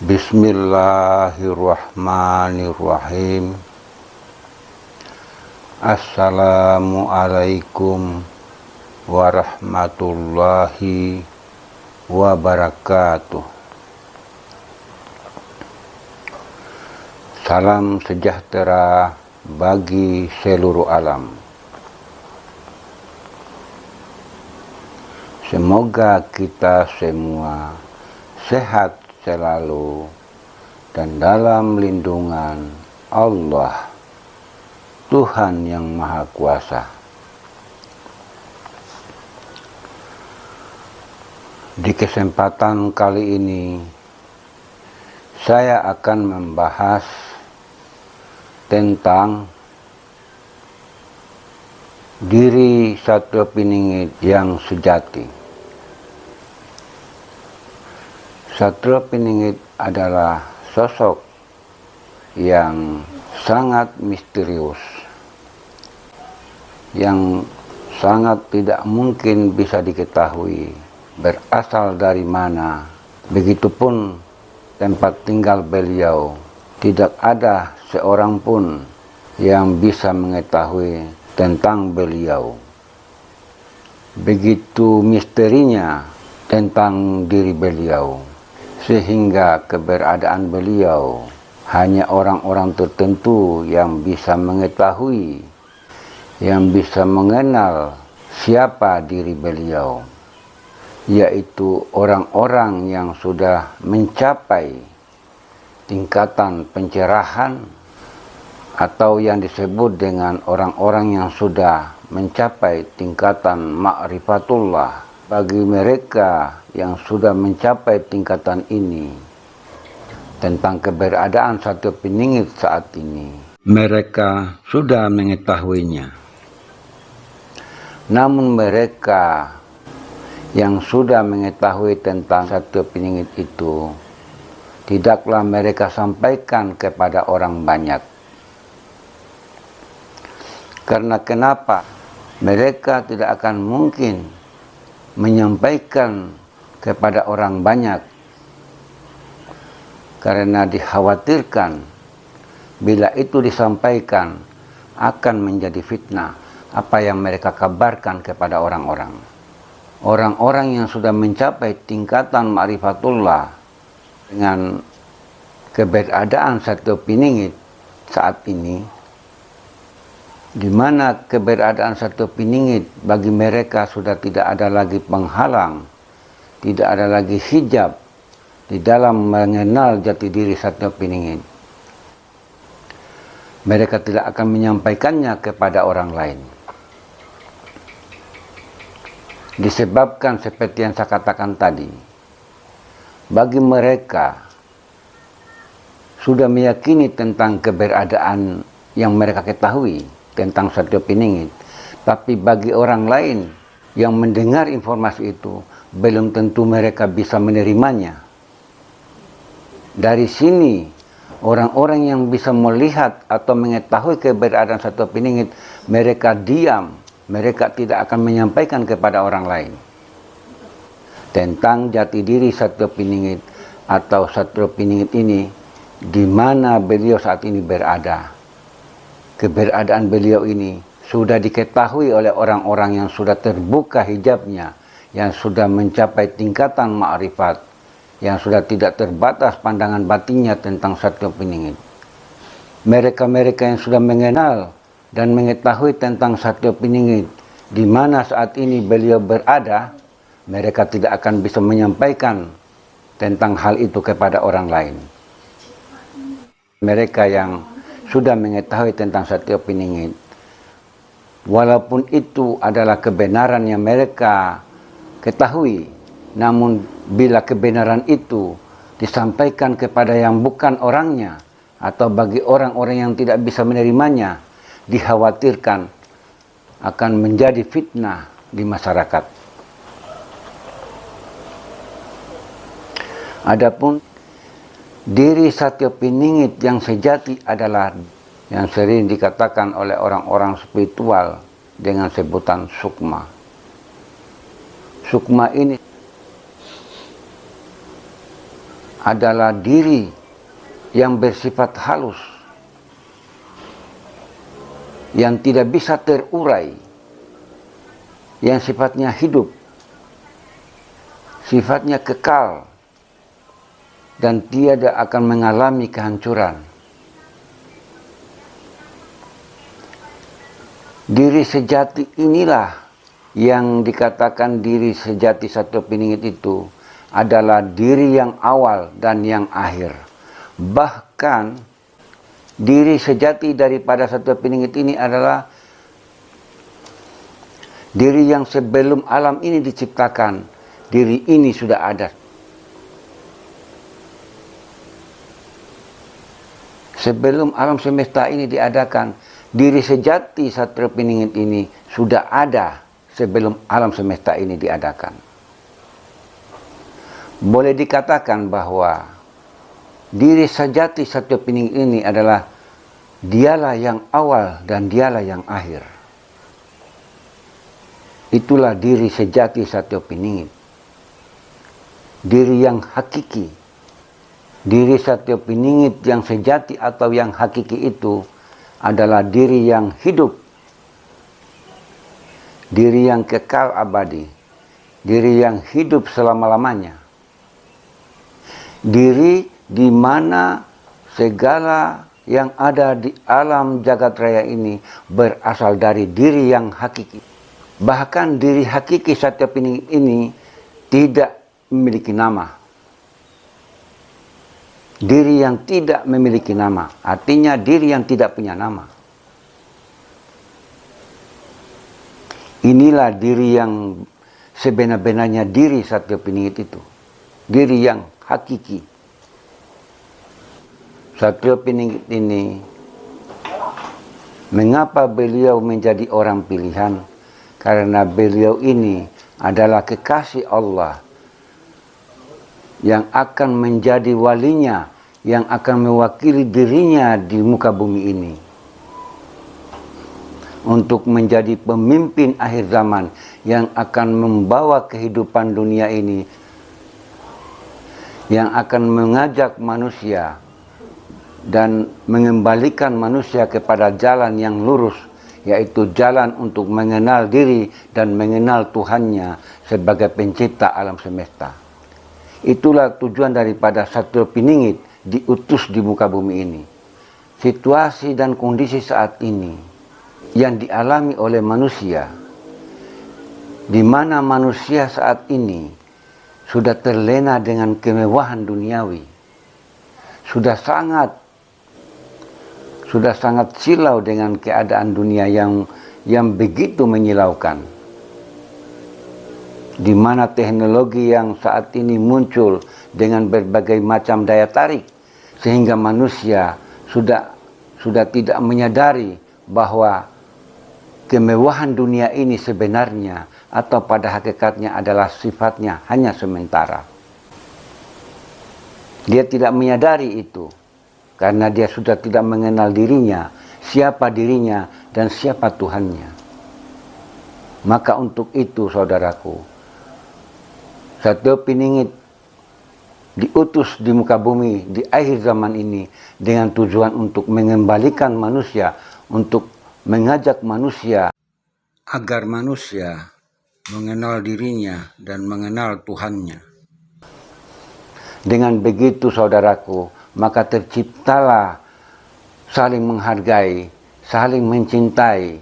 Bismillahirrahmanirrahim. Assalamualaikum warahmatullahi wabarakatuh. Salam sejahtera bagi seluruh alam. Semoga kita semua sehat selalu dan dalam lindungan Allah, Tuhan yang Maha Kuasa. Di kesempatan kali ini, saya akan membahas tentang diri Satrio Piningit yang sejati. Satrio Piningit adalah sosok yang sangat misterius, yang sangat tidak mungkin bisa diketahui berasal dari mana. Begitupun tempat tinggal beliau, tidak ada seorang pun yang bisa mengetahui tentang beliau. Begitu misterinya tentang diri beliau, sehingga keberadaan beliau hanya orang-orang tertentu yang bisa mengetahui, yang bisa mengenal siapa diri beliau, yaitu orang-orang yang sudah mencapai tingkatan pencerahan atau yang disebut dengan orang-orang yang sudah mencapai tingkatan ma'rifatullah. Bagi mereka yang sudah mencapai tingkatan ini, tentang keberadaan Satrio Piningit saat ini, mereka sudah mengetahuinya. Namun mereka yang sudah mengetahui tentang Satrio Piningit itu, tidaklah mereka sampaikan kepada orang banyak. Karena kenapa? Mereka tidak akan mungkin menyampaikan kepada orang banyak, karena dikhawatirkan bila itu disampaikan akan menjadi fitnah apa yang mereka kabarkan kepada orang-orang. Orang-orang yang sudah mencapai tingkatan ma'rifatullah dengan keberadaan Satrio Piningit saat ini, di mana keberadaan Satrio Piningit bagi mereka sudah tidak ada lagi penghalang, tidak ada lagi hijab di dalam mengenal jati diri Satrio Piningit. Mereka tidak akan menyampaikannya kepada orang lain. Disebabkan seperti yang saya katakan tadi, bagi mereka sudah meyakini tentang keberadaan yang mereka ketahui tentang Satrio Piningit, tapi bagi orang lain yang mendengar informasi itu, belum tentu mereka bisa menerimanya. Dari sini, orang-orang yang bisa melihat atau mengetahui keberadaan Satrio Piningit, mereka diam, mereka tidak akan menyampaikan kepada orang lain tentang jati diri Satrio Piningit atau Satrio Piningit ini, di mana beliau saat ini berada. Keberadaan beliau ini sudah diketahui oleh orang-orang yang sudah terbuka hijabnya, yang sudah mencapai tingkatan ma'rifat, yang sudah tidak terbatas pandangan batinnya tentang Satrio Piningit. Mereka-mereka yang sudah mengenal dan mengetahui tentang Satrio Piningit, di mana saat ini beliau berada, mereka tidak akan bisa menyampaikan tentang hal itu kepada orang lain. Mereka yang sudah mengetahui tentang Satrio Piningit, walaupun itu adalah kebenaran yang mereka ketahui, namun bila kebenaran itu disampaikan kepada yang bukan orangnya, atau bagi orang-orang yang tidak bisa menerimanya, dikhawatirkan akan menjadi fitnah di masyarakat. Adapun diri Satrio Piningit yang sejati adalah yang sering dikatakan oleh orang-orang spiritual dengan sebutan sukma. Sukma ini adalah diri yang bersifat halus, yang tidak bisa terurai, yang sifatnya hidup, sifatnya kekal, dan tiada akan mengalami kehancuran. Diri sejati inilah yang dikatakan diri sejati Satya Piningit itu adalah diri yang awal dan yang akhir. Bahkan diri sejati daripada Satya Piningit ini adalah diri yang sebelum alam ini diciptakan, diri ini sudah ada. Sebelum alam semesta ini diadakan, diri sejati Satya Piningit ini sudah ada sebelum alam semesta ini diadakan. Boleh dikatakan bahwa diri sejati Satya Piningit ini adalah dialah yang awal dan dialah yang akhir. Itulah diri sejati Satya Piningit. Diri yang hakiki. Diri Satya Piningit yang sejati atau yang hakiki itu adalah diri yang hidup, diri yang kekal abadi, diri yang hidup selama-lamanya, diri di mana segala yang ada di alam jagat raya ini berasal dari diri yang hakiki. Bahkan diri hakiki Satya Piningit ini tidak memiliki nama. Diri yang tidak memiliki nama, artinya diri yang tidak punya nama. Inilah diri yang sebenar-benarnya diri Satya Piningit itu. Diri yang hakiki. Satya Piningit ini, mengapa beliau menjadi orang pilihan? Karena beliau ini adalah kekasih Allah yang akan menjadi walinya, yang akan mewakili dirinya di muka bumi ini untuk menjadi pemimpin akhir zaman yang akan membawa kehidupan dunia ini, yang akan mengajak manusia dan mengembalikan manusia kepada jalan yang lurus, yaitu jalan untuk mengenal diri dan mengenal Tuhannya sebagai pencipta alam semesta. Itulah tujuan daripada Satya Piningit diutus di muka bumi ini. Situasi dan kondisi saat ini yang dialami oleh manusia, di mana manusia saat ini sudah terlena dengan kemewahan duniawi, sudah sangat silau dengan keadaan dunia yang begitu menyilaukan. Di mana teknologi yang saat ini muncul dengan berbagai macam daya tarik, sehingga manusia sudah tidak menyadari bahwa kemewahan dunia ini sebenarnya atau pada hakikatnya adalah sifatnya hanya sementara. Dia tidak menyadari itu karena dia sudah tidak mengenal dirinya, siapa dirinya dan siapa Tuhannya. Maka untuk itu saudaraku, Satya Piningit diutus di muka bumi di akhir zaman ini dengan tujuan untuk mengembalikan manusia, untuk mengajak manusia agar manusia mengenal dirinya dan mengenal Tuhannya. Dengan begitu saudaraku, maka terciptalah saling menghargai, saling mencintai,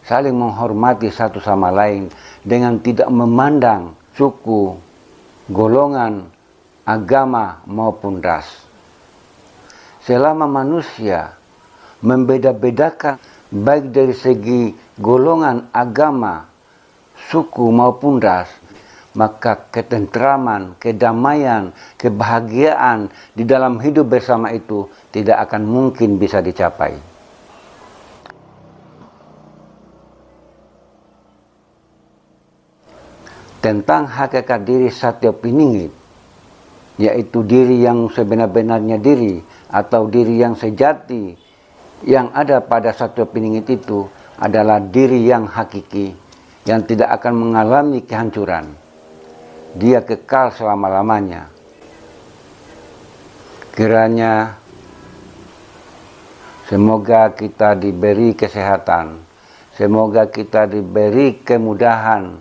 saling menghormati satu sama lain dengan tidak memandang suku, golongan, agama maupun ras. Selama manusia membeda-bedakan baik dari segi golongan, agama, suku maupun ras, maka ketentraman, kedamaian, kebahagiaan di dalam hidup bersama itu tidak akan mungkin bisa dicapai. Tentang hakikat diri Satya Piningit, yaitu diri yang sebenar-benarnya diri atau diri yang sejati yang ada pada Satya Piningit itu adalah diri yang hakiki, yang tidak akan mengalami kehancuran. Dia kekal selama-lamanya. Kiranya semoga kita diberi kesehatan, semoga kita diberi kemudahan,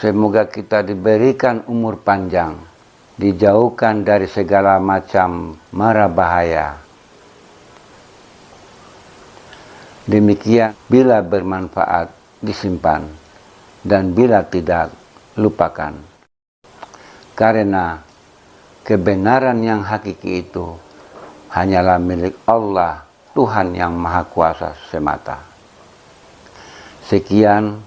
semoga kita diberikan umur panjang, dijauhkan dari segala macam mara bahaya. Demikian, bila bermanfaat disimpan, dan bila tidak, lupakan. Karena kebenaran yang hakiki itu hanyalah milik Allah, Tuhan yang Maha Kuasa semata. Sekian,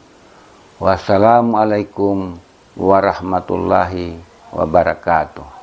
wassalamualaikum warahmatullahi wabarakatuh.